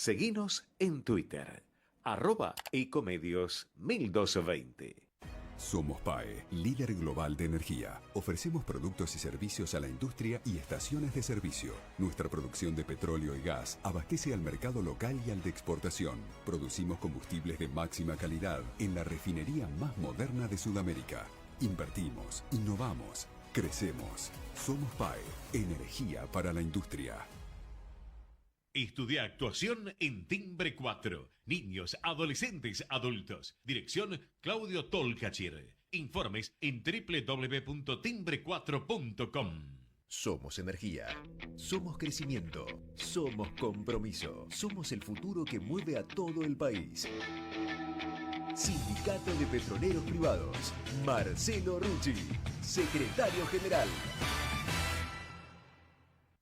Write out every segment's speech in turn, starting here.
Seguinos en Twitter, @ecomedios 1220. Somos PAE, líder global de energía. Ofrecemos productos y servicios a la industria y estaciones de servicio. Nuestra producción de petróleo y gas abastece al mercado local y al de exportación. Producimos combustibles de máxima calidad en la refinería más moderna de Sudamérica. Invertimos, innovamos, crecemos. Somos PAE, energía para la industria. Estudia actuación en Timbre 4. Niños, adolescentes, adultos. Dirección Claudio Tolcachir. Informes en www.timbre4.com. Somos energía. Somos crecimiento. Somos compromiso. Somos el futuro que mueve a todo el país. Sindicato de Petroleros Privados. Marcelo Rucci, secretario general.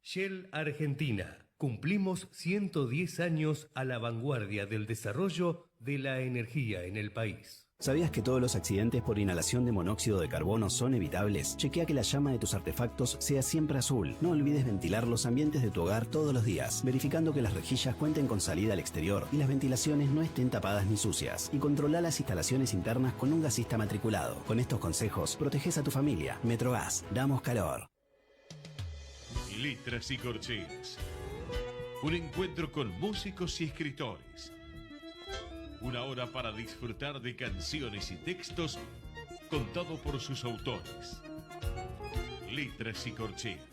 Shell Argentina. Cumplimos 110 años a la vanguardia del desarrollo de la energía en el país. ¿Sabías que todos los accidentes por inhalación de monóxido de carbono son evitables? Chequea que la llama de tus artefactos sea siempre azul. No olvides ventilar los ambientes de tu hogar todos los días, verificando que las rejillas cuenten con salida al exterior y las ventilaciones no estén tapadas ni sucias. Y controla las instalaciones internas con un gasista matriculado. Con estos consejos, proteges a tu familia. Metrogas, damos calor. Letras y corcheas. Un encuentro con músicos y escritores. Una hora para disfrutar de canciones y textos contado por sus autores. Letras y corcheas.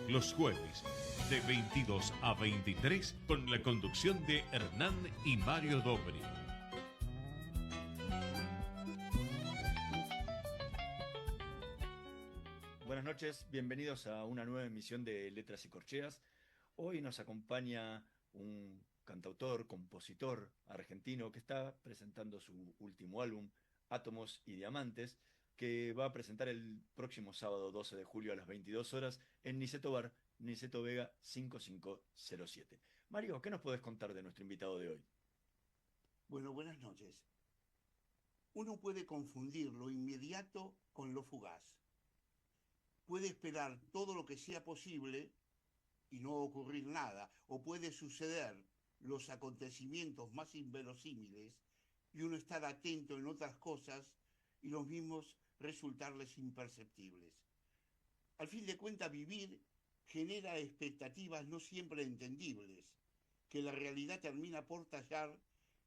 Los jueves de 22 a 23 con la conducción de Hernán y Mario Dobri. Buenas noches, bienvenidos a una nueva emisión de Letras y Corcheas. Hoy nos acompaña un cantautor, compositor argentino que está presentando su último álbum, Átomos y Diamantes, que va a presentar el próximo sábado 12 de julio a las 22 horas en Niceto Bar, Niceto Vega 5507. Mario, ¿qué nos podés contar de nuestro invitado de hoy? Bueno, buenas noches. Uno puede confundir lo inmediato con lo fugaz. Puede esperar todo lo que sea posible y no ocurrir nada, o puede suceder los acontecimientos más inverosímiles y uno estar atento en otras cosas y los mismos resultarles imperceptibles. Al fin de cuentas, vivir genera expectativas no siempre entendibles, que la realidad termina por tallar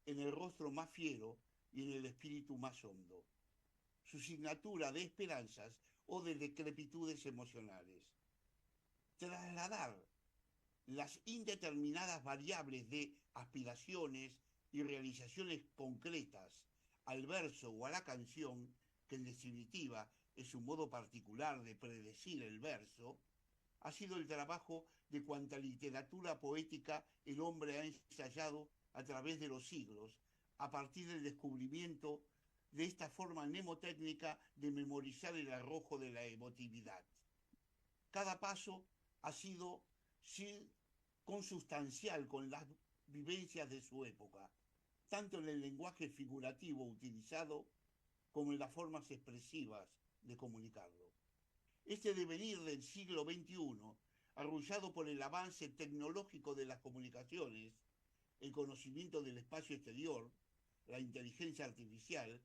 en el rostro más fiero y en el espíritu más hondo. Su signatura de esperanzas o de decrepitudes emocionales. Trasladar las indeterminadas variables de aspiraciones y realizaciones concretas al verso o a la canción, que en definitiva es un modo particular de predecir el verso, ha sido el trabajo de cuanta literatura poética el hombre ha ensayado a través de los siglos, a partir del descubrimiento de esta forma mnemotécnica de memorizar el arrojo de la emotividad. Cada paso ha sido consustancial con las vivencias de su época, tanto en el lenguaje figurativo utilizado como en las formas expresivas de comunicarlo. Este devenir del siglo XXI, arrullado por el avance tecnológico de las comunicaciones, el conocimiento del espacio exterior, la inteligencia artificial,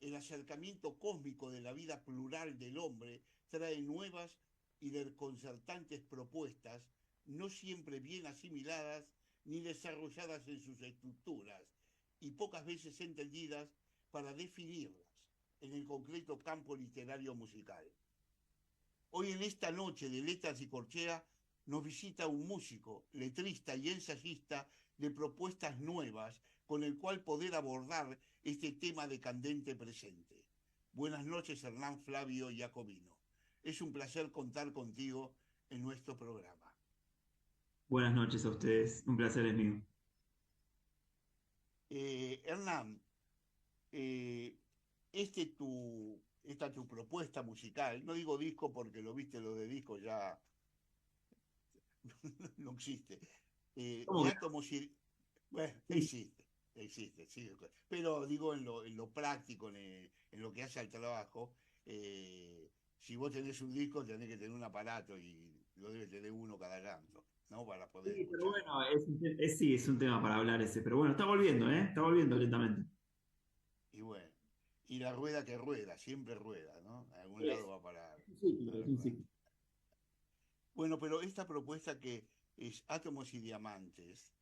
el acercamiento cósmico de la vida plural del hombre, trae nuevas y desconcertantes propuestas, no siempre bien asimiladas ni desarrolladas en sus estructuras, y pocas veces entendidas para definirlas en el concreto campo literario musical. Hoy en esta noche de Letras y Corchea nos visita un músico, letrista y ensayista de propuestas nuevas con el cual poder abordar este tema de candente presente. Buenas noches, Hernán Flavio Jacobino. Es un placer contar contigo en nuestro programa. Buenas noches a ustedes, un placer es mío. Hernán, esta tu propuesta musical, no digo disco porque lo viste, lo de disco ya no existe. De átomos y... Bueno, existe, sí. Pero digo en lo práctico, en lo que hace al trabajo, si vos tenés un disco tenés que tener un aparato y lo debe tener uno cada llanto, ¿no? Para poder Sí, pero escucharlo. bueno, sí, es un tema para hablar ese. Pero bueno, está volviendo, ¿eh? Está volviendo lentamente. Y bueno, y la rueda que rueda, siempre rueda, ¿no? A algún Es lado va a parar. un ciclo, A es algún un lado. ciclo. Bueno, pero esta propuesta que es Átomos y Diamantes,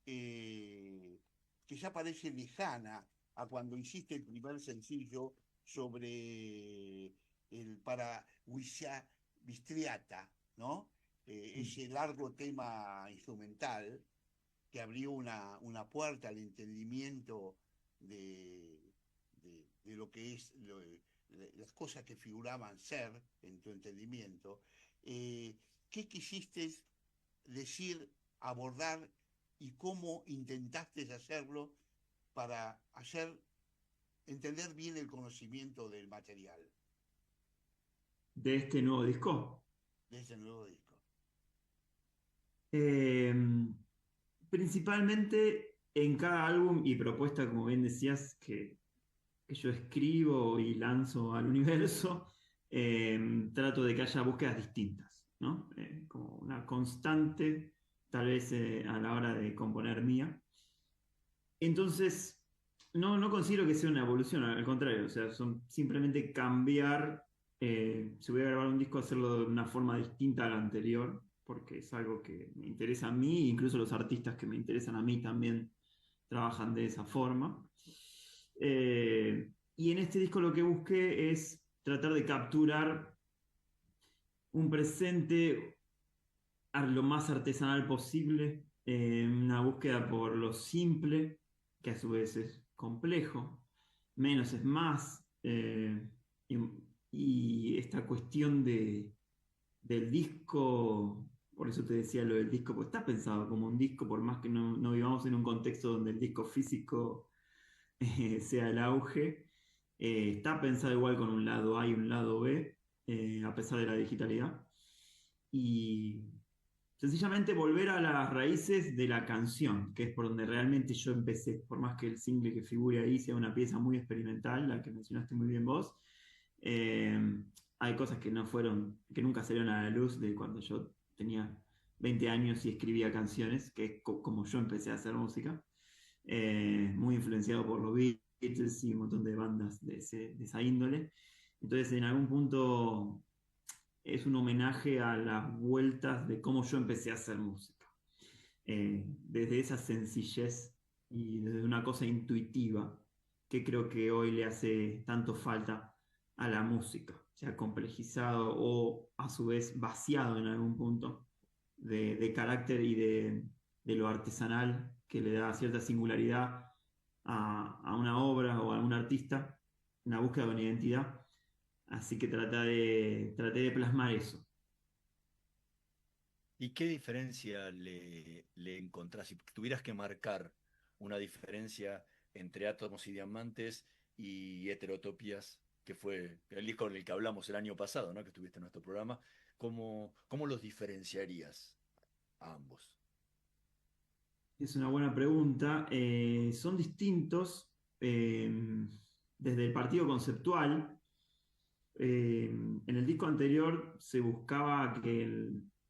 eh, que ya parece lejana a cuando hiciste el primer sencillo sobre el para Wisha Bistriata, ¿no? Ese largo tema instrumental que abrió una puerta al entendimiento de lo que es las cosas que figuraban ser en tu entendimiento. Eh, ¿Qué quisiste decir, abordar y cómo intentaste hacerlo para hacer entender bien el conocimiento del material De este nuevo disco. de ese nuevo disco? Eh, Principalmente en cada álbum y propuesta, como bien decías, que yo escribo y lanzo al universo, trato de que haya búsquedas distintas, ¿no? Como una constante, tal vez a la hora de componer mía. Entonces, no considero que sea una evolución, al contrario, o sea, son simplemente cambiar, si voy a grabar un disco, hacerlo de una forma distinta a la anterior, porque es algo que me interesa a mí, incluso los artistas que me interesan a mí también trabajan de esa forma. Y en este disco lo que busqué es tratar de capturar un presente a lo más artesanal posible, una búsqueda por lo simple, que a su vez es complejo, menos es más, y esta cuestión del disco, por eso te decía lo del disco, pues está pensado como un disco, por más que no vivamos en un contexto donde el disco físico sea el auge, está pensado igual con un lado A y un lado B, a pesar de la digitalidad. Y sencillamente volver a las raíces de la canción, que es por donde realmente yo empecé, por más que el single que figure ahí sea una pieza muy experimental, la que mencionaste muy bien vos. eh, Hay cosas que no fueron, que nunca salieron a la luz de cuando yo tenía 20 años y escribía canciones, que es como yo empecé a hacer música, muy influenciado por los Beatles y un montón de bandas de esa índole. Entonces, en algún punto es un homenaje a las vueltas de cómo yo empecé a hacer música. Desde esa sencillez y desde una cosa intuitiva que creo que hoy le hace tanto falta a la música, sea complejizado o a su vez vaciado en algún punto de carácter y de lo artesanal que le da cierta singularidad a una obra o a un artista, una búsqueda de una identidad. Así que traté de plasmar eso. ¿Y qué diferencia le encontrás? Si tuvieras que marcar una diferencia entre Átomos y Diamantes y Heterotopias, que fue el disco con el que hablamos el año pasado, ¿no? Que estuviste en nuestro programa, ¿cómo los diferenciarías a ambos? Es una buena pregunta. Son distintos desde el partido conceptual. En el disco anterior se buscaba que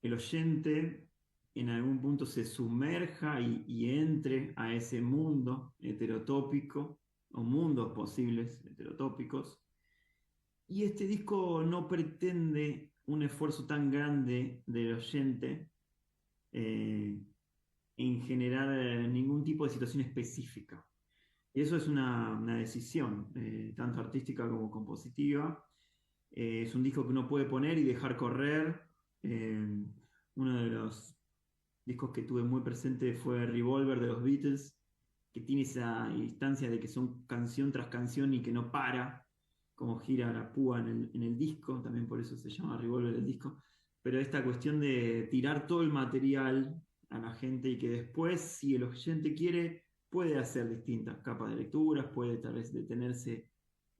el oyente en algún punto se sumerja y entre a ese mundo heterotópico o mundos posibles heterotópicos. Y este disco no pretende un esfuerzo tan grande del oyente eh, en generar ningún tipo de situación específica. Y eso es una decisión, tanto artística como compositiva. Es un disco que uno puede poner y dejar correr. Uno de los discos que tuve muy presente fue Revolver de los Beatles, que tiene esa instancia de que son canción tras canción y que no para, como gira la púa en el disco, también por eso se llama Revolver el disco. Pero esta cuestión de tirar todo el material a la gente y que después, si el oyente quiere, puede hacer distintas capas de lecturas, puede tal vez detenerse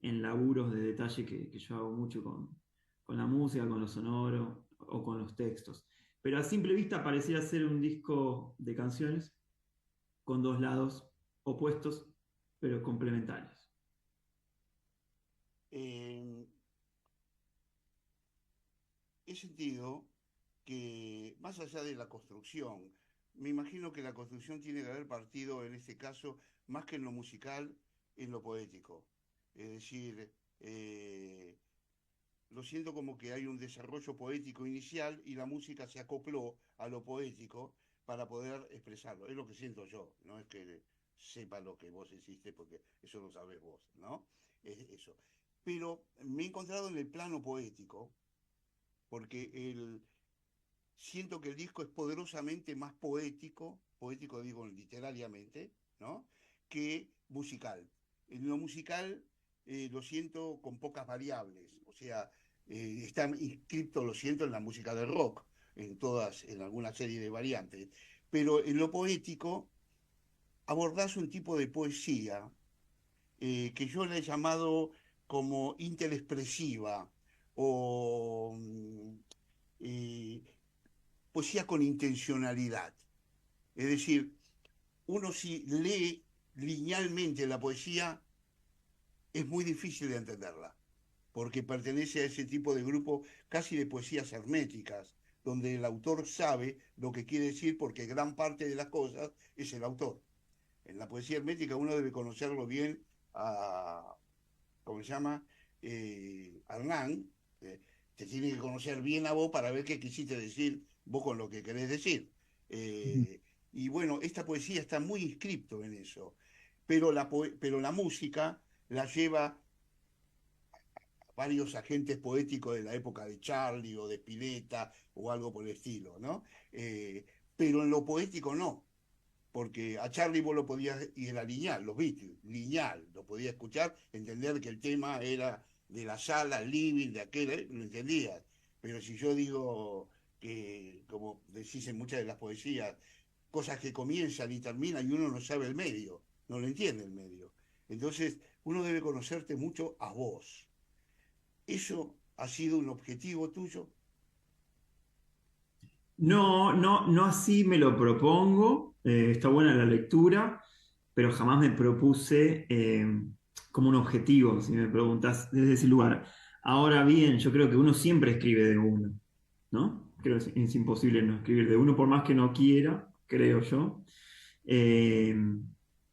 en laburos de detalle que yo hago mucho con la música, con lo sonoro o con los textos. Pero a simple vista pareciera ser un disco de canciones con dos lados opuestos, pero complementarios. He sentido que más allá de la construcción, me imagino que la construcción tiene que haber partido en este caso, más que en lo musical, en lo poético. Es decir, lo siento como que hay un desarrollo poético inicial y la música se acopló a lo poético para poder expresarlo. Es lo que siento yo, no es que sepa lo que vos hiciste, porque eso lo sabés vos, ¿no? Es eso. Pero me he encontrado en el plano poético, porque siento que el disco es poderosamente más poético digo literariamente, ¿no?, que musical. En lo musical lo siento con pocas variables, o sea, está inscripto, lo siento, en la música del rock, en alguna serie de variantes, pero en lo poético abordás un tipo de poesía que yo le he llamado como interexpresiva o poesía con intencionalidad. Es decir, uno si lee linealmente la poesía es muy difícil de entenderla, porque pertenece a ese tipo de grupo casi de poesías herméticas, donde el autor sabe lo que quiere decir porque gran parte de las cosas es el autor. En la poesía hermética uno debe conocerlo bien a, ¿cómo se llama?, Hernán, te tiene que conocer bien a vos para ver qué quisiste decir vos con lo que querés decir. Y bueno, esta poesía está muy inscripto en eso, pero la música la lleva varios agentes poéticos de la época de Charlie o de Spinetta o algo por el estilo, ¿no? Pero en lo poético no, porque a Charlie vos lo podías, y era lineal, los Beatles, lineal, lo podías escuchar, entender que el tema era de la sala, el living, de aquel, lo entendías. Pero si yo digo que, como decís en muchas de las poesías, cosas que comienzan y terminan y uno no sabe el medio, no lo entiende el medio. Entonces, uno debe conocerte mucho a vos. ¿Eso ha sido un objetivo tuyo? No así me lo propongo. Está buena la lectura, pero jamás me propuse como un objetivo, si me preguntas desde ese lugar. Ahora bien, yo creo que uno siempre escribe de uno, ¿no? Creo que es imposible no escribir de uno, por más que no quiera, creo yo.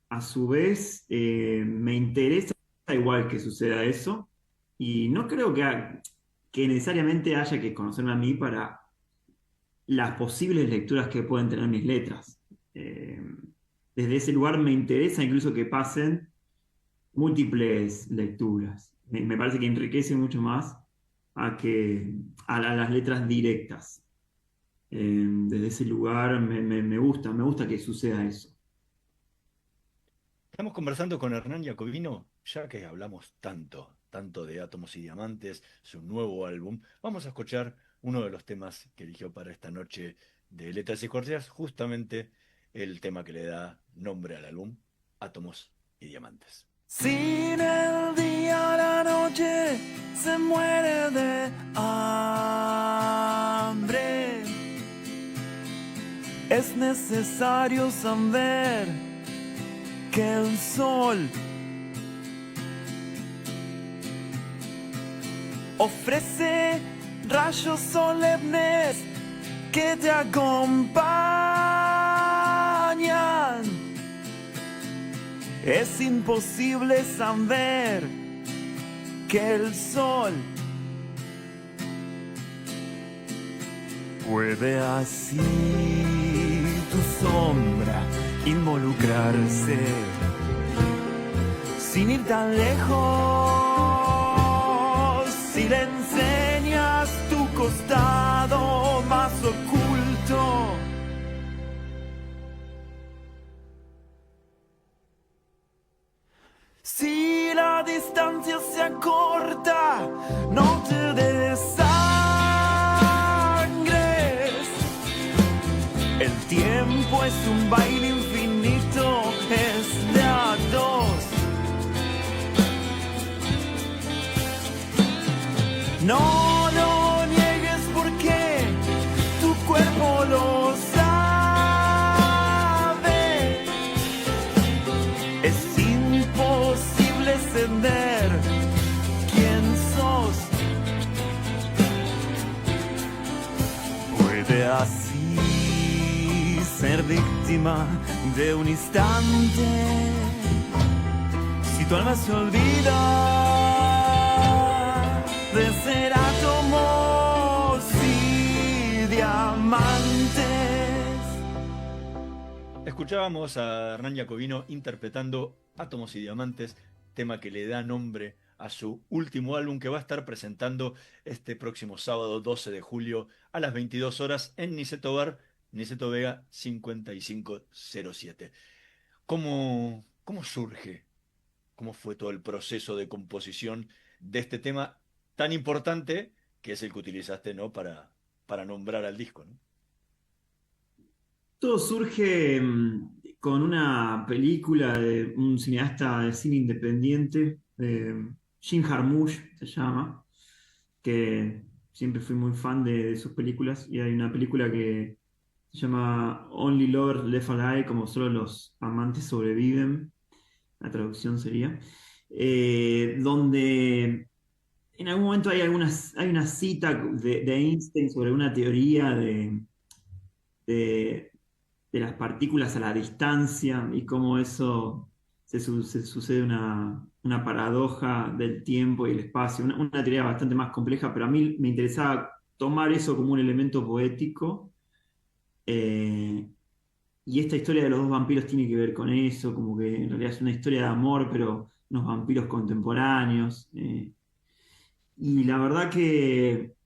A su vez, me interesa igual que suceda eso, y no creo que necesariamente haya que conocerme a mí para las posibles lecturas que pueden tener mis letras. Desde ese lugar me interesa incluso que pasen múltiples lecturas. Me parece que enriquece mucho más a las letras directas. Desde ese lugar me gusta que suceda eso. Estamos conversando con Hernán Jacobino, ya que hablamos tanto de Átomos y Diamantes, su nuevo álbum. Vamos a escuchar uno de los temas que eligió para esta noche de Letras y Corcheas, justamente el tema que le da nombre al álbum, Átomos y Diamantes. Sin el día la noche se muere de hambre. Es necesario saber que el sol ofrece rayos solemnes que te acompañan. Es imposible saber que el sol puede así tu sombra involucrarse sin ir tan lejos. Si le enseñas tu costado más oculto, si la distancia se acorta, no te desangres. El tiempo es un baile infinito, es de a dos. No lo niegues porque tu cuerpo lo sabe. Es imposible entender quién sos. Puede lástima de un instante. Si tu alma se olvida de ser átomos y diamantes. Escuchábamos a Hernán Jacobino interpretando Átomos y Diamantes, tema que le da nombre a su último álbum que va a estar presentando este próximo sábado 12 de julio a las 22 horas en Niceto Bar, Niceto Vega 5507. ¿Cómo surge? ¿Cómo fue todo el proceso de composición de este tema tan importante que es el que utilizaste, ¿no? para nombrar al disco, ¿no? Todo surge con una película de un cineasta de cine independiente, Jim Jarmusch se llama, que siempre fui muy fan de sus películas, y hay una película que se llama Only Lovers Left Alive, como solo los amantes sobreviven, la traducción sería, donde en algún momento hay una cita de Einstein sobre una teoría de las partículas a la distancia y cómo eso se sucede una paradoja del tiempo y el espacio, una teoría bastante más compleja, pero a mí me interesaba tomar eso como un elemento poético, y esta historia de los dos vampiros tiene que ver con eso, como que en realidad es una historia de amor, pero unos vampiros contemporáneos, y la verdad que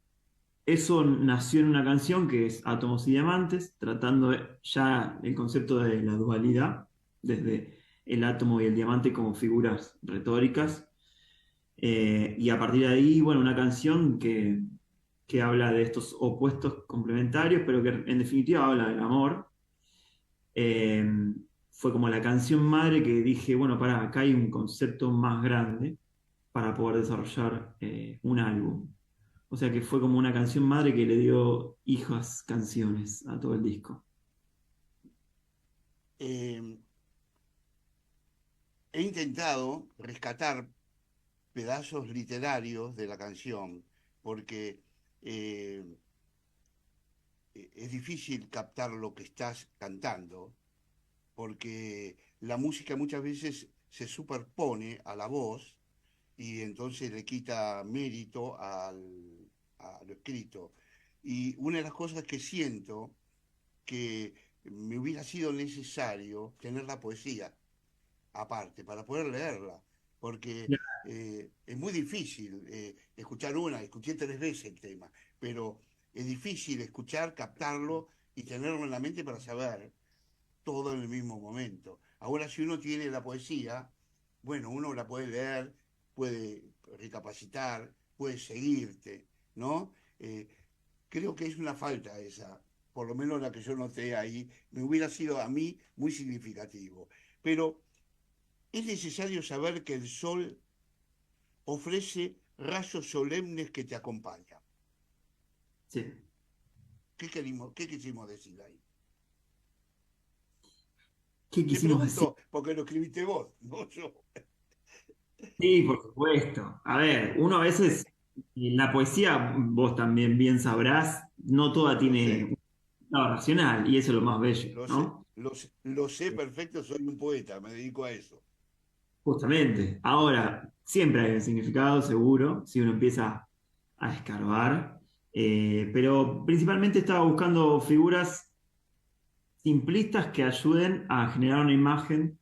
eso nació en una canción que es Átomos y Diamantes, tratando ya el concepto de la dualidad, desde el átomo y el diamante como figuras retóricas. Y a partir de ahí, bueno, una canción que habla de estos opuestos complementarios, pero que en definitiva habla del amor. Fue como la canción madre que dije, bueno, acá hay un concepto más grande para poder desarrollar un álbum. O sea que fue como una canción madre que le dio hijas canciones a todo el disco. He intentado rescatar pedazos literarios de la canción, porque es difícil captar lo que estás cantando, porque la música muchas veces se superpone a la voz y entonces le quita mérito a lo escrito. Y una de las cosas que siento que me hubiera sido necesario tener la poesía aparte para poder leerla, porque es muy difícil escuché 3 veces el tema, pero es difícil escuchar, captarlo y tenerlo en la mente para saber todo en el mismo momento. Ahora, si uno tiene la poesía, bueno, uno la puede leer, puede recapacitar, puede seguirte, ¿no? Creo que es una falta esa, por lo menos la que yo noté ahí, me hubiera sido a mí muy significativo. Pero es necesario saber que el sol ofrece rayos solemnes que te acompañan. Sí. ¿Qué quisimos decir ahí? ¿Qué quisimos Te pregunto, decir? porque lo escribiste vos, no yo. Sí, por supuesto. A ver, uno a veces, en la poesía, vos también bien sabrás, no toda tiene un lado racional, y eso es lo más bello, ¿no? Lo sé perfecto, soy un poeta, me dedico a eso. Justamente. Ahora, siempre hay un significado, seguro, si uno empieza a escarbar, pero principalmente estaba buscando figuras simplistas que ayuden a generar una imagen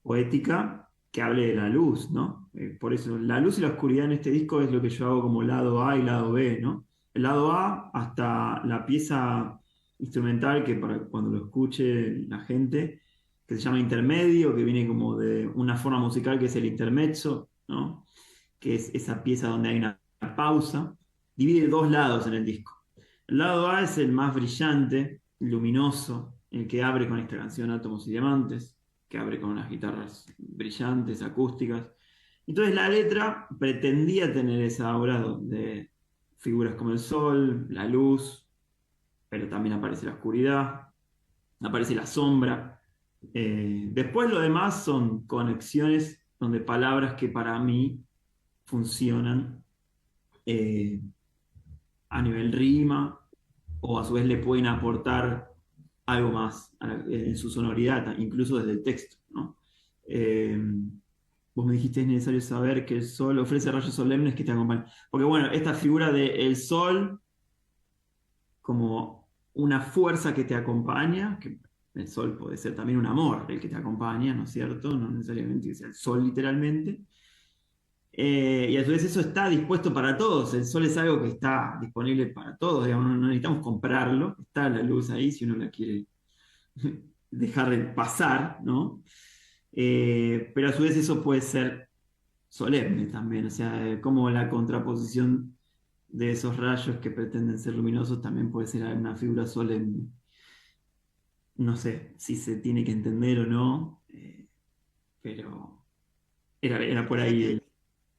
poética que hable de la luz, ¿no? Por eso, la luz y la oscuridad en este disco es lo que yo hago como lado A y lado B, ¿no? El lado A, hasta la pieza instrumental, que para cuando lo escuche la gente, que se llama intermedio, que viene como de una forma musical que es el intermezzo, ¿no? Que es esa pieza donde hay una pausa, divide 2 lados en el disco. El lado A es el más brillante, luminoso, el que abre con esta canción Átomos y Diamantes, que abre con unas guitarras brillantes, acústicas. Entonces la letra pretendía tener esa aura de figuras como el sol, la luz, pero también aparece la oscuridad, aparece la sombra. Después lo demás son conexiones donde palabras que para mí funcionan a nivel rima, o a su vez le pueden aportar algo más en su sonoridad, incluso desde el texto, ¿no? Eh, Vos me dijiste es necesario saber que el sol ofrece rayos solemnes que te acompañan. Porque bueno, esta figura del sol como una fuerza que te acompaña, que el sol puede ser también un amor el que te acompaña, ¿no es cierto? No necesariamente que sea el sol literalmente. Y a su vez eso está dispuesto para todos, el sol es algo que está disponible para todos, digamos, no necesitamos comprarlo, está la luz ahí si uno la quiere dejar de pasar, ¿no? Pero a su vez eso puede ser solemne también, o sea, como la contraposición de esos rayos que pretenden ser luminosos también puede ser una figura solemne. No sé si se tiene que entender o no, pero era por Pasa ahí.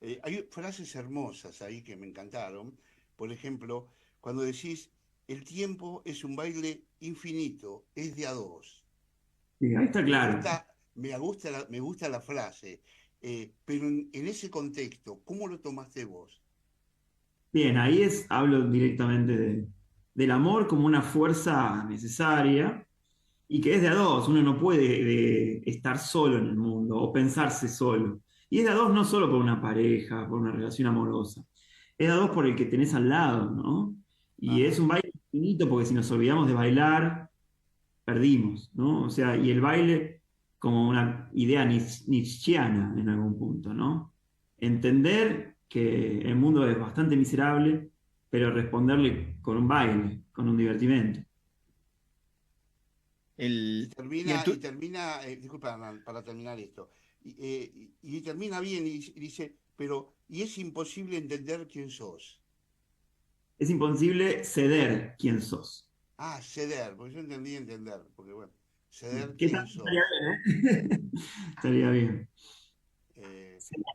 que hay frases hermosas ahí que me encantaron. Por ejemplo, cuando decís, el tiempo es un baile infinito, es de a dos. Sí, ahí está Me claro. gusta, me gusta la frase, pero en ese contexto, ¿cómo lo tomaste vos? Bien, ahí hablo directamente del amor como una fuerza necesaria y que es de a dos. Uno no puede estar solo en el mundo o pensarse solo. Y es de a dos no solo por una pareja, por una relación amorosa. Es de a dos por el que tenés al lado, ¿no? Y es Ajá. un baile infinito porque si nos olvidamos de bailar, perdimos, ¿no? O sea, y el baile como una idea nietzscheana en algún punto, ¿no? Entender que el mundo es bastante miserable, pero responderle con un baile, con un divertimento. Y termina, disculpa, para terminar esto, y termina bien y dice, pero, y es imposible entender quién sos. Es imposible ceder quién sos. Ah, ceder, porque yo entendí entender, porque bueno, ceder ¿Qué quién tal? sos. Estaría bien, ¿eh? Estaría bien.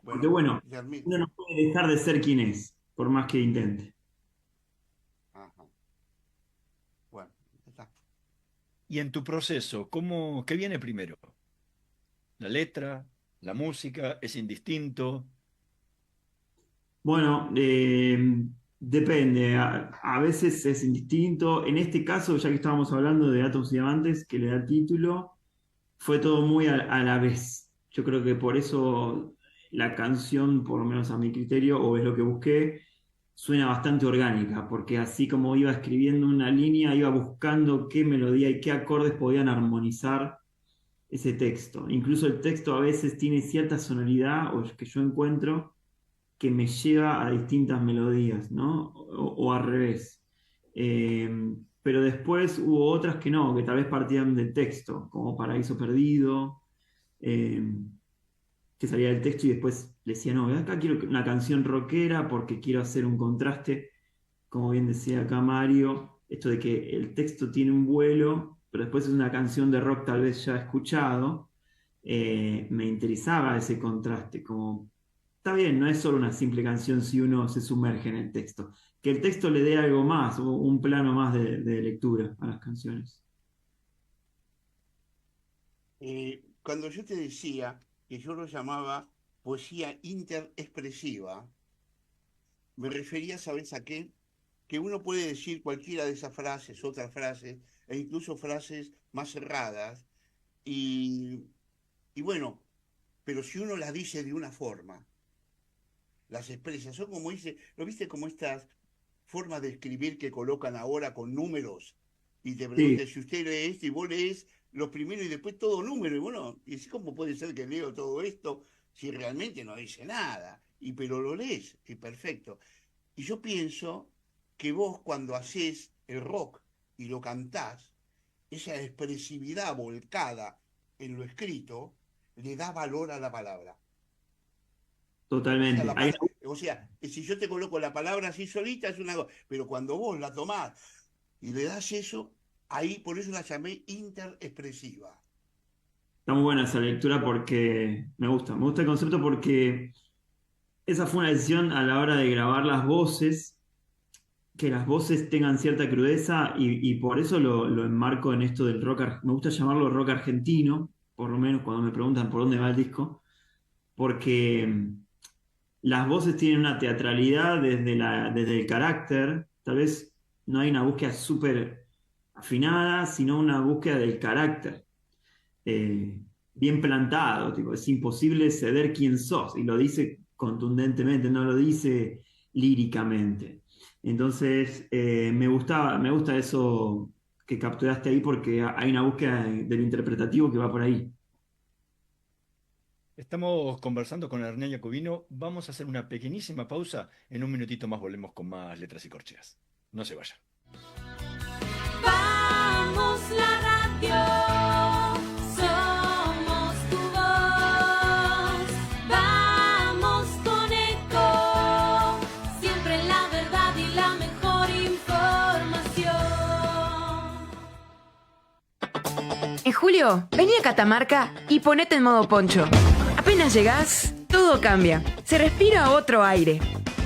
Porque Bueno, bueno, uno no puede dejar de ser quien es, por más que intente. ajá. Bueno, está. Y en tu proceso, ¿qué viene primero? ¿La letra? ¿La música? ¿Es indistinto? Bueno, depende. A veces es indistinto. En este caso, ya que estábamos hablando de Átomos y Diamantes, que le da título, fue todo muy a la vez. Yo creo que por eso la canción, por lo menos a mi criterio, o es lo que busqué, suena bastante orgánica, porque así como iba escribiendo una línea, iba buscando qué melodía y qué acordes podían armonizar ese texto. Incluso el texto a veces tiene cierta sonoridad, o que yo encuentro, que me lleva a distintas melodías, ¿no? O al revés. Pero después hubo otras que no, que tal vez partían del texto, como Paraíso Perdido, eh, que salía del texto y después decía, no, acá quiero una canción rockera porque quiero hacer un contraste, como bien decía acá Mario, esto de que el texto tiene un vuelo, pero después es una canción de rock tal vez ya escuchado, me interesaba ese contraste, como, está bien, no es solo una simple canción si uno se sumerge en el texto, que el texto le dé algo más, un plano más de lectura a las canciones. Cuando yo te decía que yo lo llamaba poesía interexpresiva, me refería, ¿sabes a qué? Que uno puede decir cualquiera de esas frases, otras frases, e incluso frases más cerradas, y, y bueno, pero si uno las dice de una forma, las expresa, son como dice, ¿lo viste como estas formas de escribir que colocan ahora con números? Y te Sí, preguntan si usted lee esto y vos lees lo primero y después todo número, y bueno, y así como puede ser que leo todo esto si realmente no dice nada, y pero lo lees, y perfecto. Y yo pienso que vos cuando haces el rock y lo cantás, esa expresividad volcada en lo escrito le da valor a la palabra. O sea, totalmente. si yo te coloco la palabra así solita es una cosa, pero cuando vos la tomás y le das eso, ahí por eso la llamé interexpresiva. Está muy buena esa lectura porque me gusta el concepto porque esa fue una decisión a la hora de grabar las voces, que las voces tengan cierta crudeza y por eso lo enmarco en esto del rock, me gusta llamarlo rock argentino, por lo menos cuando me preguntan por dónde va el disco, porque las voces tienen una teatralidad desde el carácter, tal vez no hay una búsqueda súper afinada, sino una búsqueda del carácter. Bien plantado, tipo, es imposible ceder quién sos, y lo dice contundentemente, no lo dice líricamente. Entonces, me gusta eso que capturaste ahí, porque hay una búsqueda de lo interpretativo que va por ahí. Estamos conversando con Hernán Jacobino. Vamos a hacer una pequeñísima pausa. En un minutito más volvemos con más letras y corcheas. No se vayan. Vamos la radio, somos tu voz. Vamos con Eco, siempre la verdad y la mejor información. En julio, vení a Catamarca y ponete en modo poncho. Apenas llegás, todo cambia. Se respira otro aire.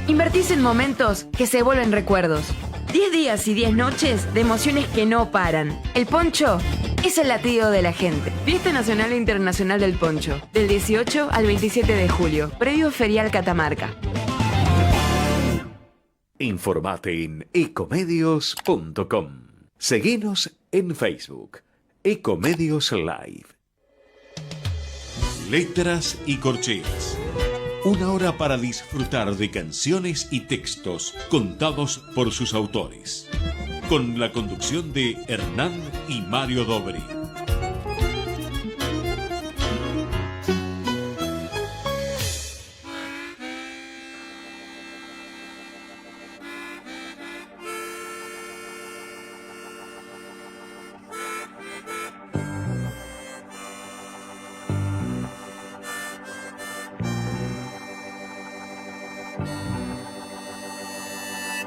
Invertís en momentos que se vuelven recuerdos. 10 días y 10 noches de emociones que no paran. El poncho es el latido de la gente. Fiesta Nacional e Internacional del Poncho, del 18 al 27 de julio. Previo Ferial Catamarca. Informate en ecomedios.com. Seguinos en Facebook. Ecomedios Live. Letras y corcheas. Una hora para disfrutar de canciones y textos contados por sus autores. Con la conducción de Hernán y Mario Dobri.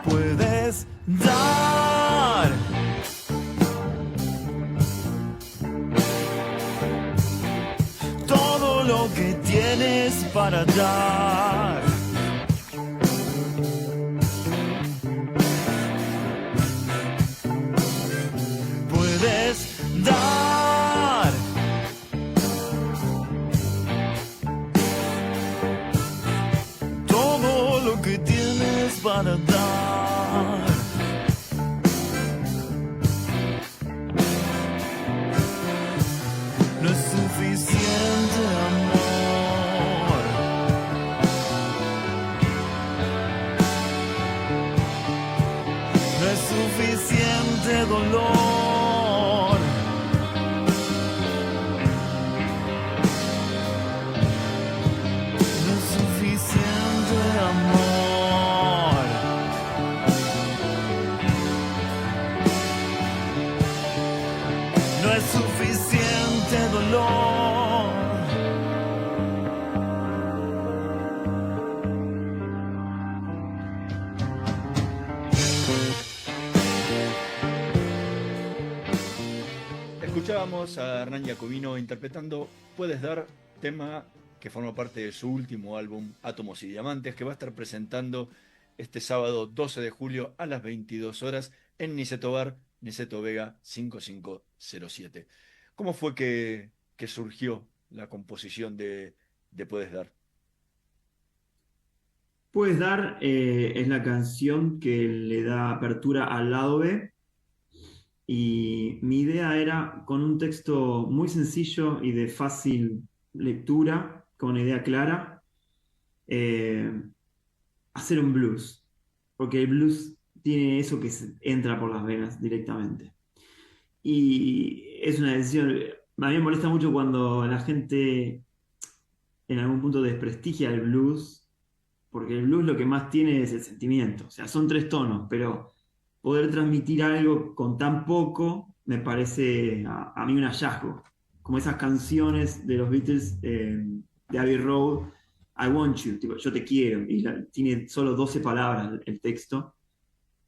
Puedes dar todo lo que tienes para dar. Puedes dar todo lo que tienes para dar. No es suficiente amor, no es suficiente dolor, no es suficiente amor, no es suficiente dolor. Escuchábamos a Hernán Jacobino interpretando Puedes Dar, tema que forma parte de su último álbum Átomos y Diamantes, que va a estar presentando este sábado 12 de julio a las 22 horas en Niceto Bar, Niceto Vega 5507. ¿Cómo fue que surgió la composición de Puedes Dar? Puedes Dar es la canción que le da apertura al lado B, y mi idea era, con un texto muy sencillo y de fácil lectura, con una idea clara, hacer un blues, porque el blues tiene eso que entra por las venas directamente. Y es una decisión, a mí me molesta mucho cuando la gente en algún punto desprestigia el blues, porque el blues lo que más tiene es el sentimiento. O sea, son 3 tonos, pero poder transmitir algo con tan poco me parece a mí un hallazgo. Como esas canciones de los Beatles, de Abbey Road, I want you, tipo, yo te quiero, y tiene solo 12 palabras el texto,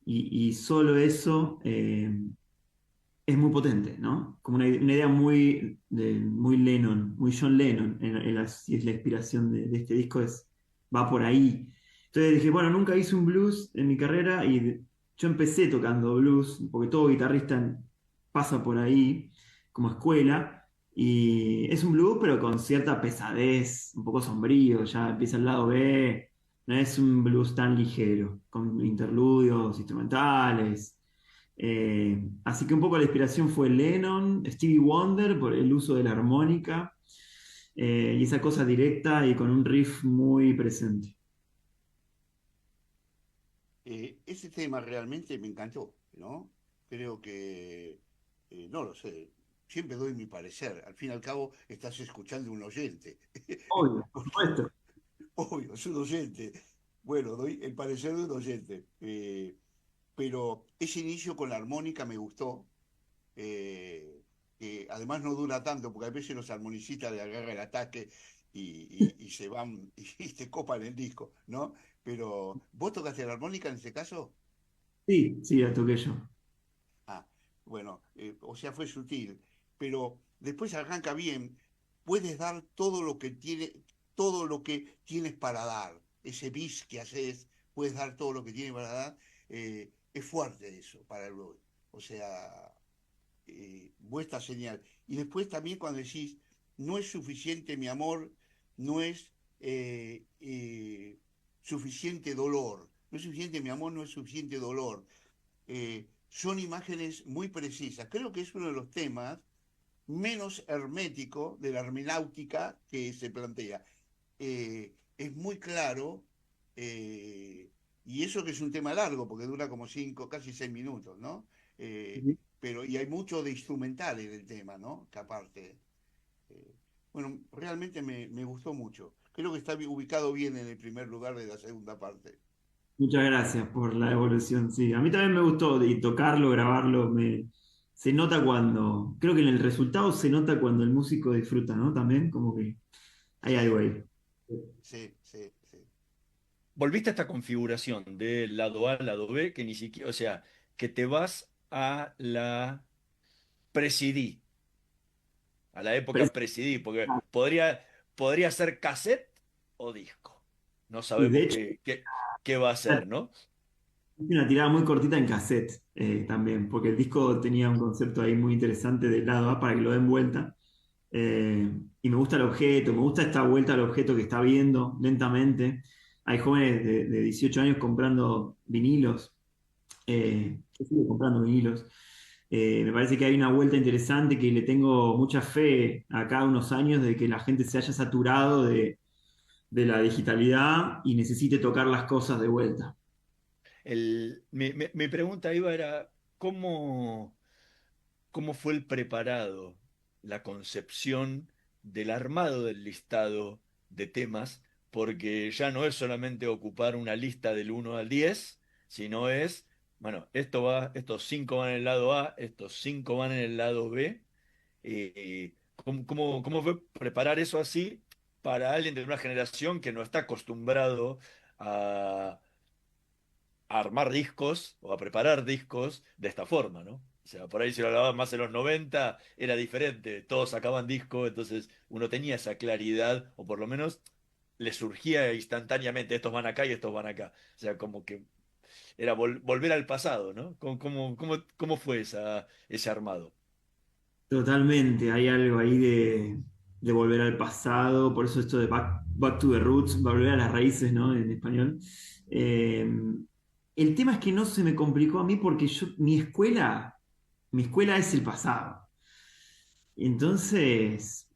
y solo eso es muy potente, ¿no? Como una idea muy Lennon, muy John Lennon, si es la inspiración de este disco, va por ahí. Entonces dije, bueno, nunca hice un blues en mi carrera, y yo empecé tocando blues, porque todo guitarrista pasa por ahí como escuela, y es un blues pero con cierta pesadez, un poco sombrío, ya empieza el lado B, no es un blues tan ligero, con interludios instrumentales. Así que un poco la inspiración fue Lennon, Stevie Wonder por el uso de la armónica y esa cosa directa y con un riff muy presente. Ese tema realmente me encantó, ¿no? Creo que, no lo sé, siempre doy mi parecer. Al fin y al cabo, estás escuchando a un oyente. Obvio, por supuesto. Obvio, es un oyente. Bueno, doy el parecer de un oyente. Pero ese inicio con la armónica me gustó. Que además no dura tanto, porque a veces los armonicistas le agarran el ataque y se van y te copan el disco, ¿no? Pero, ¿vos tocaste la armónica en este caso? Sí, sí, la toqué yo. Ah, bueno, o sea, fue sutil, pero después arranca bien, puedes dar todo lo que tienes para dar, ese bis que haces, puedes dar todo lo que tienes para dar, es fuerte eso para el rock, o sea, vuestra señal. Y después también cuando decís, no es suficiente mi amor, no es suficiente dolor, no es suficiente mi amor, no es suficiente dolor. Son imágenes muy precisas. Creo que es uno de los temas menos hermético de la hermenéutica que se plantea. Es muy claro, y eso que es un tema largo, porque dura como 5, casi 6 minutos, ¿no? Pero, y hay mucho de instrumental en el tema, ¿no? Que aparte, bueno, realmente me gustó mucho. Creo que está ubicado bien en el primer lugar de la segunda parte. Muchas gracias por la evolución, sí. A mí también me gustó y tocarlo, grabarlo, se nota cuando, creo que en el resultado se nota cuando el músico disfruta, ¿no? También como que hay algo ahí. Sí, sí, sí. Volviste a esta configuración del lado A, lado B, que ni siquiera, o sea, que te vas a la pre-CD, a la época pre-CD, porque podría ser cassette o disco. No Y de sabemos hecho, qué va a ser, ¿no? hice una tirada muy cortita en cassette también, porque el disco tenía un concepto ahí muy interesante del lado A para que lo den vuelta. Y me gusta el objeto, me gusta esta vuelta al objeto que está viendo lentamente. Hay jóvenes de 18 años comprando vinilos. Yo sigo comprando vinilos. Me parece que hay una vuelta interesante que le tengo mucha fe a cada unos años de que la gente se haya saturado de la digitalidad y necesite tocar las cosas de vuelta. Mi pregunta iba era, ¿cómo, cómo fue el preparado, la concepción del armado del listado de temas? Porque ya no es solamente ocupar una lista del 1 al 10, sino es, bueno, estos 5 van en el lado A, estos 5 van en el lado B. ¿Cómo fue preparar eso así para alguien de una generación que no está acostumbrado a armar discos o a preparar discos de esta forma, ¿no? O sea, por ahí si lo hablaban más en los 90 era diferente, todos sacaban disco, entonces uno tenía esa claridad, o por lo menos le surgía instantáneamente, estos van acá y estos van acá. O sea, como que era volver al pasado, ¿no? ¿Cómo fue ese armado? Totalmente, hay algo ahí de volver al pasado, por eso esto de back to the roots, volver a las raíces, ¿no? En español. Eh, el tema es que no se me complicó a mí porque mi escuela es el pasado. Entonces,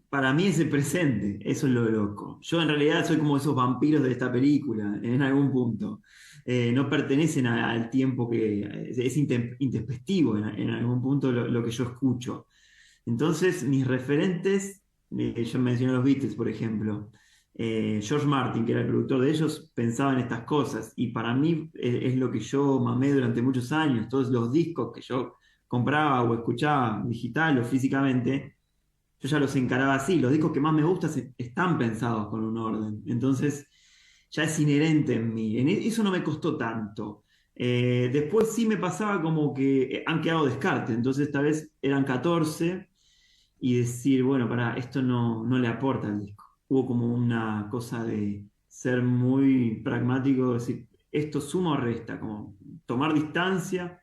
para mí es el presente, eso es lo loco. Yo en realidad soy como esos vampiros de esta película, en algún punto. No pertenecen al tiempo que es intempestivo en algún punto lo que yo escucho. Entonces, mis referentes, yo mencioné los Beatles, por ejemplo. George Martin, que era el productor de ellos, pensaba en estas cosas. Y para mí es lo que yo mamé durante muchos años. Todos los discos que yo compraba o escuchaba digital o físicamente, yo ya los encaraba así. Los discos que más me gustan están pensados con un orden. Entonces, ya es inherente en mí. Eso no me costó tanto. Después sí me pasaba como que han quedado descarte. Entonces, esta vez eran 14 y decir, bueno, esto no le aporta al disco. Hubo como una cosa de ser muy pragmático, decir, esto suma o resta, como tomar distancia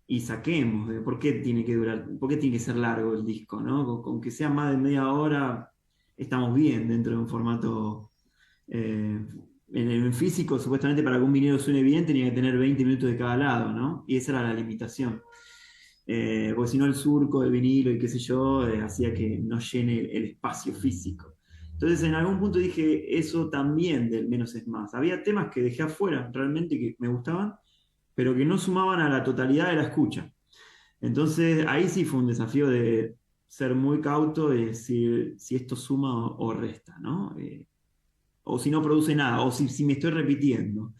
y saquemos, de por qué tiene que durar, por qué tiene que ser largo el disco, ¿no? Con que sea más de media hora, estamos bien dentro de un formato en el físico, supuestamente para que un vinilo suene bien, tenía que tener 20 minutos de cada lado, ¿no? Y esa era la limitación. Porque si no, el surco del vinilo y qué sé yo, hacía que no llene el espacio físico. Entonces, en algún punto dije eso también del menos es más. Había temas que dejé afuera, realmente que me gustaban, pero que no sumaban a la totalidad de la escucha. Entonces, ahí sí fue un desafío de ser muy cauto y decir si esto suma o resta, ¿no? O si no produce nada, o si me estoy repitiendo,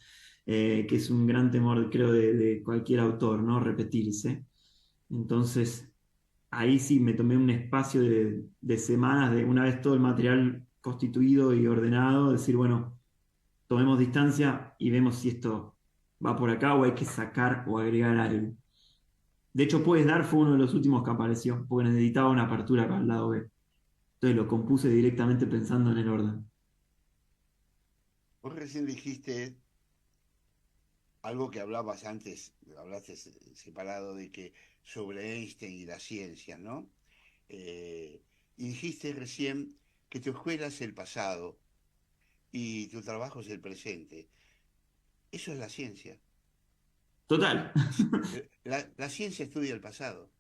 que es un gran temor, creo, de cualquier autor, ¿no? Repetirse. Entonces, ahí sí me tomé un espacio de semanas, de una vez todo el material constituido y ordenado, decir, bueno, tomemos distancia y vemos si esto va por acá o hay que sacar o agregar algo. De hecho, Puedes Dar fue uno de los últimos que apareció, porque necesitaba una apertura para el lado B. Entonces lo compuse directamente pensando en el orden. Vos recién dijiste algo que hablabas antes, hablaste separado de que sobre Einstein y la ciencia, ¿no? Y dijiste recién que tu escuela es el pasado y tu trabajo es el presente. Eso es la ciencia. Total. La ciencia estudia el pasado.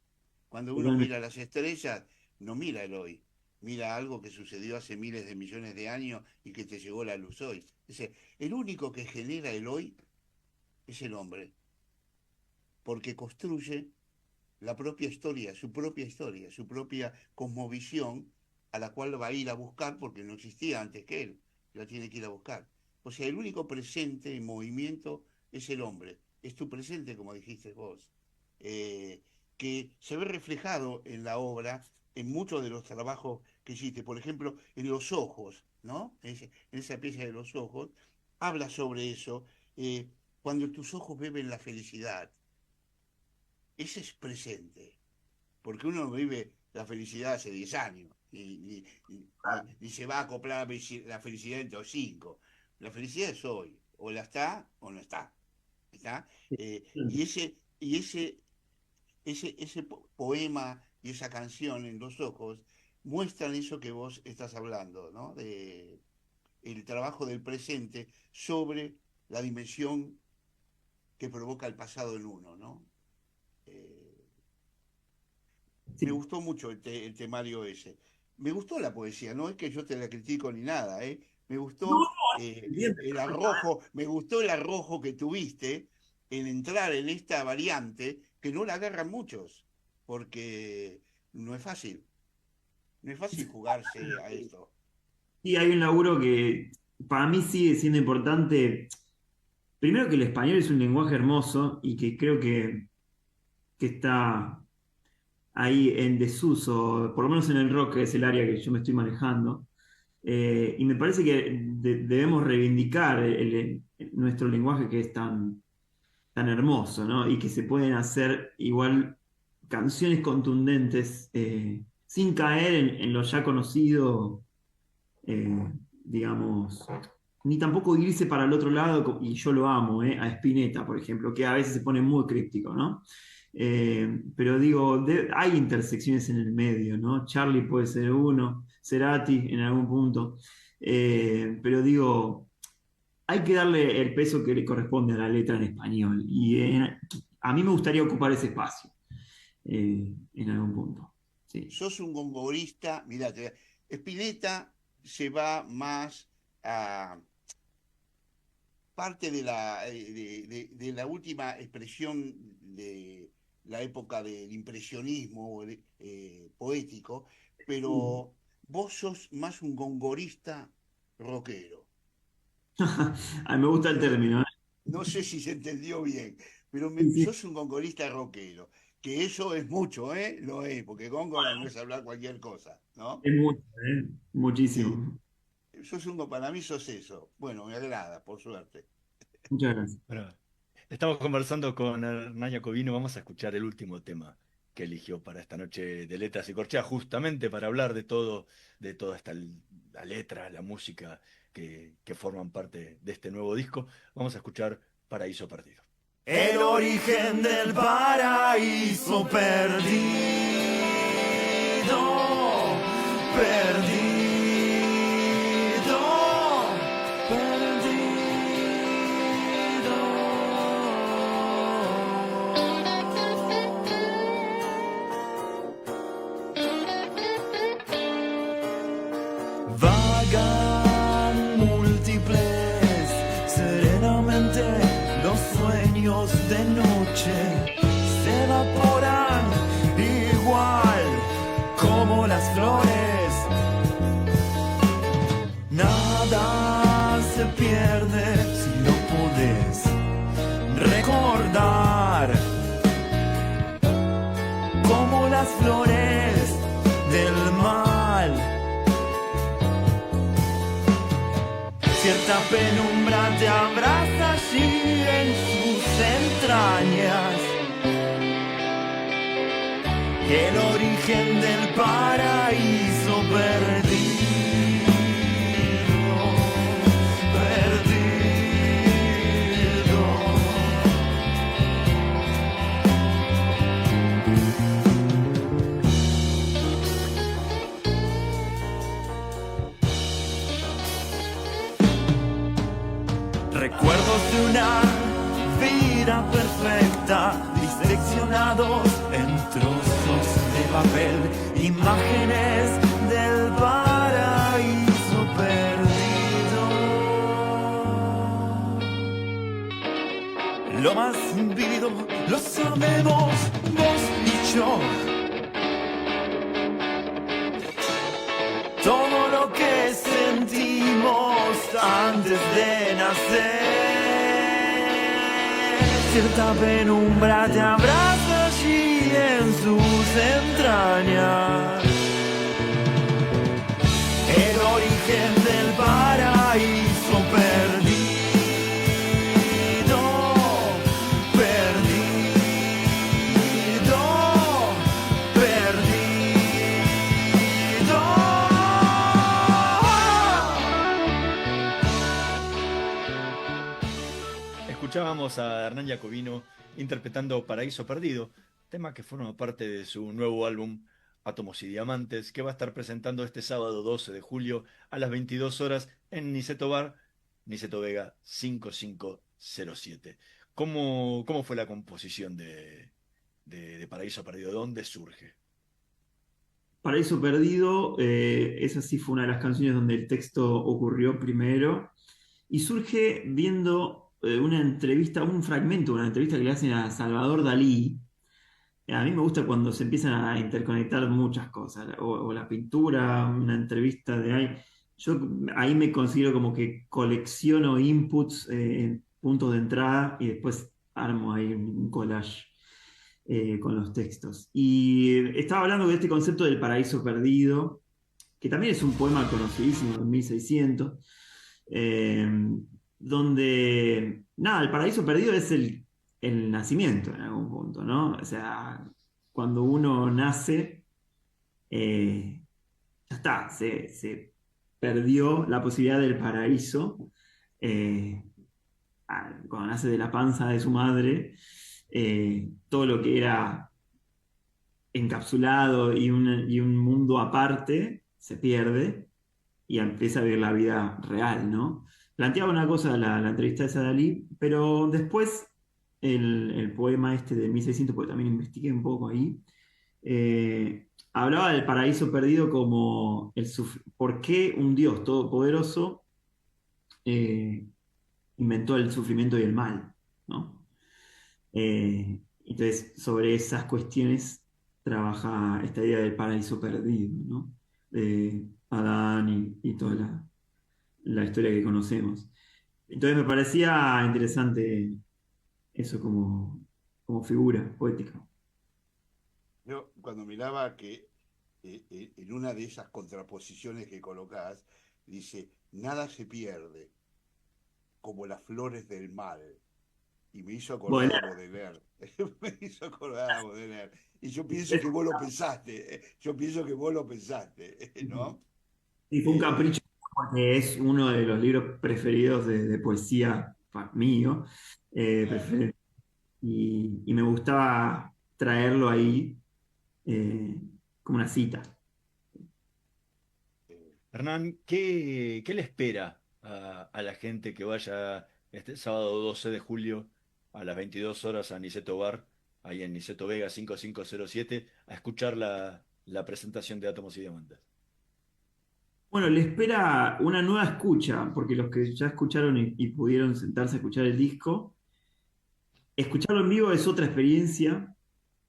Cuando uno mira las estrellas, no mira el hoy. Mira algo que sucedió hace miles de millones de años y que te llegó la luz hoy. Es decir, el único que genera el hoy es el hombre. Porque construye la propia historia, su propia cosmovisión, a la cual va a ir a buscar porque no existía antes que él. La tiene que ir a buscar. O sea, el único presente en movimiento es el hombre. Es tu presente, como dijiste vos, que se ve reflejado en la obra, en muchos de los trabajos que hiciste. Por ejemplo, en Los Ojos, ¿no? En esa pieza de Los Ojos, habla sobre eso. Cuando tus ojos beben la felicidad, ese es presente. Porque uno vive la felicidad hace 10 años y se va a acoplar la felicidad dentro de 5. La felicidad es hoy, o la está o no está. ¿Está? Y ese poema y esa canción en Los Ojos muestran eso que vos estás hablando, ¿no? De el trabajo del presente sobre la dimensión que provoca el pasado en uno, ¿no? Me gustó mucho el temario ese. Me gustó la poesía, no es que yo te la critico ni nada, ¿eh? Me gustó el arrojo, me gustó el arrojo que tuviste en entrar en esta variante que no la agarran muchos, porque no es fácil jugarse a esto. Sí, hay un laburo que para mí sigue siendo importante. Primero que el español es un lenguaje hermoso y que creo que está ahí en desuso, por lo menos en el rock, que es el área que yo me estoy manejando. Y me parece que debemos reivindicar nuestro lenguaje que es tan hermoso, ¿no? Y que se pueden hacer igual canciones contundentes sin caer en lo ya conocido, digamos, ni tampoco irse para el otro lado, y yo lo amo, a Spinetta, por ejemplo, que a veces se pone muy críptico, ¿no? Pero digo, hay intersecciones en el medio, ¿no? Charlie puede ser uno, Cerati en algún punto, pero digo, hay que darle el peso que le corresponde a la letra en español, y a mí me gustaría ocupar ese espacio en algún punto. Sí. Sos un gongorista, mirá, Spinetta se va más a parte de la última expresión de la época del impresionismo poético, pero vos sos más un gongorista rockero. Me gusta el término. No sé si se entendió bien, pero sos un gongorista rockero, que eso es mucho, ¿eh? Lo es, porque góngora no es hablar cualquier cosa, ¿no? Es mucho, muchísimo. Sí. Para mí sos eso. Bueno, me agrada, por suerte. Muchas gracias. Bueno, estamos conversando con Hernán Jacobino. Vamos a escuchar el último tema que eligió para esta noche de Letras y Corcheas, justamente para hablar de toda la letra, la música que forman parte de este nuevo disco. Vamos a escuchar Paraíso Perdido. El origen del paraíso perdido, perdido, perdido. Vagan múltiples, serenamente los sueños de noche se evaporan igual como las flores. Nada se pierde si no podés recordar como las flores del mal. Cierta penumbra te abraza allí en sus entrañas. El origen del paraíso perdido. Recuerdos de una vida perfecta, diseccionados en trozos de papel, imágenes del paraíso perdido. Lo más vivido lo sabemos vos y yo. Todo lo que sentimos antes de nacer. Cierta penumbra te abraza allí en sus entrañas. El origen del paraíso perdido. Escuchábamos a Hernán Jacobino interpretando Paraíso Perdido, tema que forma parte de su nuevo álbum Átomos y Diamantes, que va a estar presentando este sábado 12 de julio a las 22 horas en Niceto Bar, Niceto Vega 5507. ¿Cómo fue la composición de Paraíso Perdido? ¿Dónde surge? Paraíso Perdido, esa sí fue una de las canciones donde el texto ocurrió primero y surge viendo una entrevista, un fragmento de una entrevista que le hacen a Salvador Dalí. A mí me gusta cuando se empiezan a interconectar muchas cosas, o la pintura, una entrevista de ahí. Yo ahí me considero como que colecciono inputs, puntos de entrada, y después armo ahí un collage con los textos. Y estaba hablando de este concepto del paraíso perdido, que también es un poema conocidísimo de 1600, donde, nada, el paraíso perdido es el nacimiento en algún punto, ¿no? O sea, cuando uno nace, ya está, se perdió la posibilidad del paraíso. Cuando nace de la panza de su madre, todo lo que era encapsulado y un mundo aparte se pierde y empieza a vivir la vida real, ¿no? Planteaba una cosa la entrevista esa de Dalí, pero después el poema este de 1600, porque también investigué un poco ahí, hablaba del paraíso perdido como por qué un Dios todopoderoso inventó el sufrimiento y el mal, ¿no? Entonces, sobre esas cuestiones trabaja esta idea del paraíso perdido, ¿no? De Adán y toda la historia que conocemos. Entonces me parecía interesante eso como figura poética. Yo cuando miraba que en una de esas contraposiciones que colocás, dice, nada se pierde, como las flores del mal. Y me hizo acordar a Baudelaire. Me hizo acordar a Baudelaire. Y yo pienso que vos lo pensaste. ¿No? Y fue un capricho porque es uno de los libros preferidos de poesía mío. Y me gustaba traerlo ahí como una cita. Hernán, ¿qué le espera a la gente que vaya este sábado 12 de julio a las 22 horas a Niceto Bar, ahí en Niceto Vega 5507, a escuchar la presentación de Átomos y Diamantes? Bueno, le espera una nueva escucha, porque los que ya escucharon y pudieron sentarse a escuchar el disco, escucharlo en vivo es otra experiencia,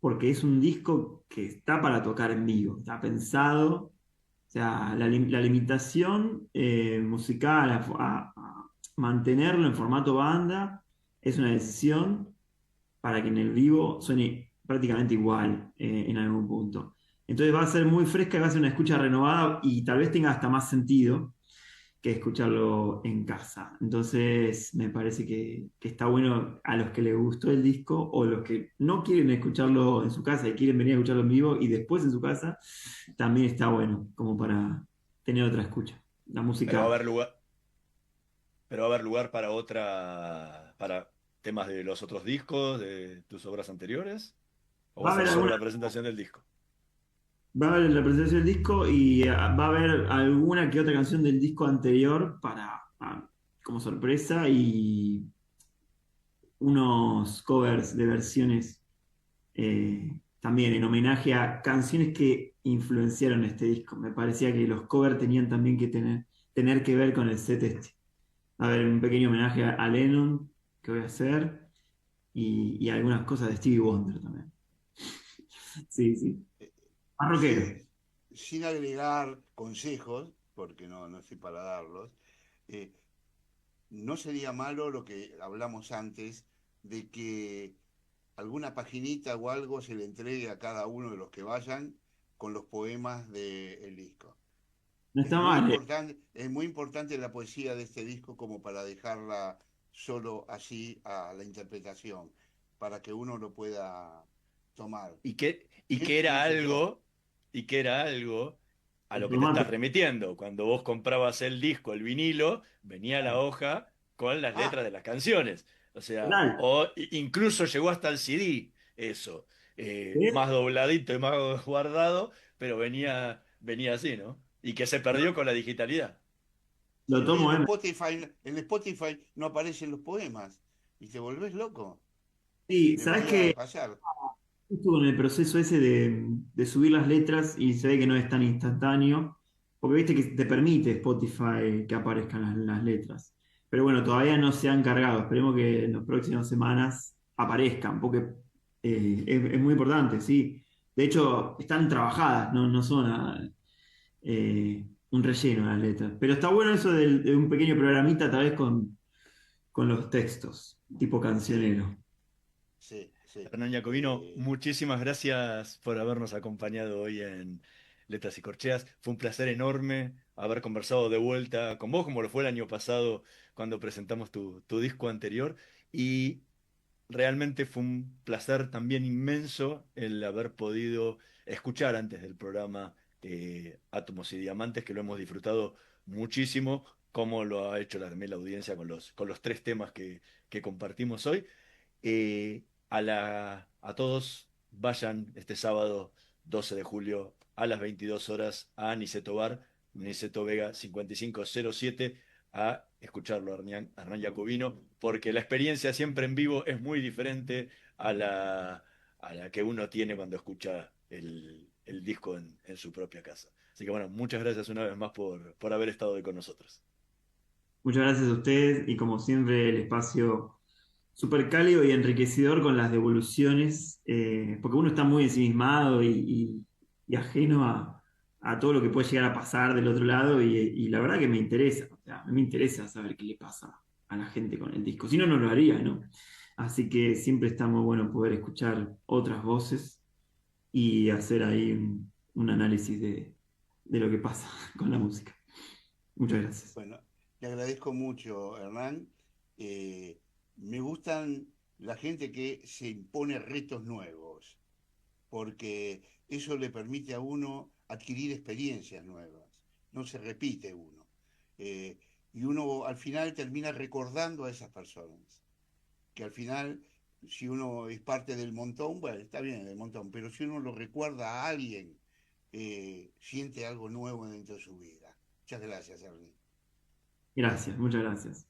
porque es un disco que está para tocar en vivo, está pensado, o sea, la limitación musical a mantenerlo en formato banda es una decisión para que en el vivo suene prácticamente igual en algún punto. Entonces va a ser muy fresca y va a ser una escucha renovada y tal vez tenga hasta más sentido que escucharlo en casa. Entonces me parece que está bueno a los que les gustó el disco o los que no quieren escucharlo en su casa y quieren venir a escucharlo en vivo y después en su casa, también está bueno como para tener otra escucha. La música... Pero va a haber lugar para temas de los otros discos, de tus obras anteriores, o Va va a a ser haber solo alguna... la presentación del disco. Va a haber la presentación del disco y va a haber alguna que otra canción del disco anterior como sorpresa y unos covers de versiones también en homenaje a canciones que influenciaron este disco. Me parecía que los covers tenían también que tener que ver con el set este. Va a haber un pequeño homenaje a Lennon que voy a hacer y algunas cosas de Stevie Wonder también. Sí, sí. Más rockero. Sin agregar consejos, porque no estoy para darlos, no sería malo lo que hablamos antes, de que alguna paginita o algo se le entregue a cada uno de los que vayan con los poemas del disco. No está mal. Es muy importante la poesía de este disco como para dejarla solo así a la interpretación, para que uno lo pueda tomar. Y que era algo a lo que te estás remitiendo. Cuando vos comprabas el disco, el vinilo, venía la hoja con las letras de las canciones. O sea, incluso llegó hasta el CD, eso. Más dobladito y más guardado, pero venía así, ¿no? Y que se perdió con la digitalidad. Lo tomo, en Spotify no aparecen los poemas y te volvés loco. Sí, ¿sabes qué? Estuvo en el proceso ese de subir las letras y se ve que no es tan instantáneo, porque viste que te permite Spotify que aparezcan las letras. Pero bueno, todavía no se han cargado. Esperemos que en las próximas semanas aparezcan, porque es muy importante, sí. De hecho, están trabajadas, no son un relleno las letras. Pero está bueno eso de un pequeño programita, tal vez con los textos, tipo cancionero. Sí. Hernán Jacobino, muchísimas gracias por habernos acompañado hoy en Letras y Corcheas. Fue un placer enorme haber conversado de vuelta con vos, como lo fue el año pasado cuando presentamos tu disco anterior. Y realmente fue un placer también inmenso el haber podido escuchar antes del programa Átomos y Diamantes, que lo hemos disfrutado muchísimo, como lo ha hecho también la audiencia con los 3 temas que compartimos hoy. A todos, vayan este sábado 12 de julio a las 22 horas a Niceto Bar, Niceto Vega 5507, a escucharlo a Hernán Jacobino, porque la experiencia siempre en vivo es muy diferente a la que uno tiene cuando escucha el disco en su propia casa. Así que bueno, muchas gracias una vez más por haber estado hoy con nosotros. Muchas gracias a ustedes y como siempre el espacio súper cálido y enriquecedor con las devoluciones, porque uno está muy ensimismado y ajeno a todo lo que puede llegar a pasar del otro lado y la verdad que me interesa, o sea, a mí me interesa saber qué le pasa a la gente con el disco, si no, no lo haría, ¿no? Así que siempre está muy bueno poder escuchar otras voces y hacer ahí un análisis de lo que pasa con la música. Muchas gracias. Bueno, le agradezco mucho, Hernán. Me gustan la gente que se impone retos nuevos, porque eso le permite a uno adquirir experiencias nuevas, no se repite uno. Y uno al final termina recordando a esas personas, que al final, si uno es parte del montón, bueno, está bien del montón, pero si uno lo recuerda a alguien, siente algo nuevo dentro de su vida. Muchas gracias, Hernán. Gracias, muchas gracias.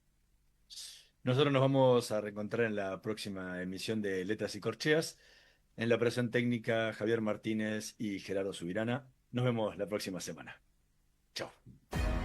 Nosotros nos vamos a reencontrar en la próxima emisión de Letras y Corcheas. En la operación técnica, Javier Martínez y Gerardo Subirana. Nos vemos la próxima semana. Chao.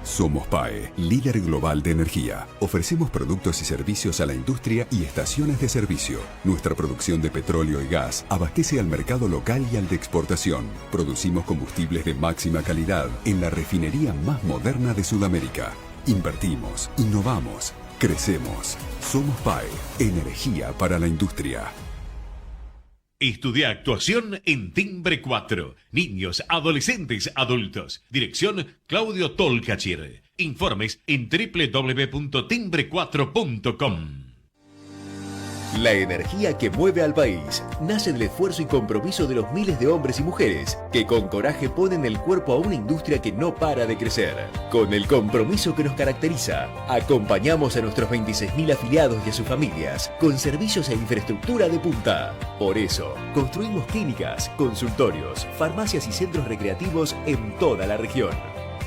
Somos PAE, líder global de energía. Ofrecemos productos y servicios a la industria y estaciones de servicio. Nuestra producción de petróleo y gas abastece al mercado local y al de exportación. Producimos combustibles de máxima calidad en la refinería más moderna de Sudamérica. Invertimos, innovamos, crecemos. Somos PAE, energía para la industria. Estudia actuación en Timbre 4. Niños, adolescentes, adultos. Dirección Claudio Tolcachir. Informes en www.timbre4.com. La energía que mueve al país nace del esfuerzo y compromiso de los miles de hombres y mujeres que con coraje ponen el cuerpo a una industria que no para de crecer. Con el compromiso que nos caracteriza, acompañamos a nuestros 26.000 afiliados y a sus familias con servicios e infraestructura de punta. Por eso, construimos clínicas, consultorios, farmacias y centros recreativos en toda la región.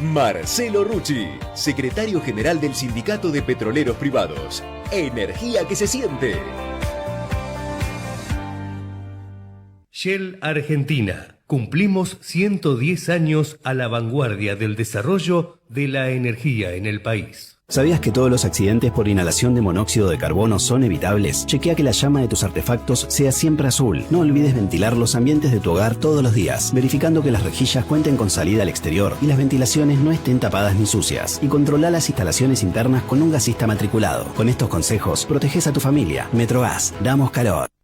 Marcelo Rucci, secretario general del Sindicato de Petroleros Privados. Energía que se siente. Shell Argentina. Cumplimos 110 años a la vanguardia del desarrollo de la energía en el país. ¿Sabías que todos los accidentes por inhalación de monóxido de carbono son evitables? Chequea que la llama de tus artefactos sea siempre azul. No olvides ventilar los ambientes de tu hogar todos los días, verificando que las rejillas cuenten con salida al exterior y las ventilaciones no estén tapadas ni sucias. Y controla las instalaciones internas con un gasista matriculado. Con estos consejos, proteges a tu familia. Metrogas, damos calor.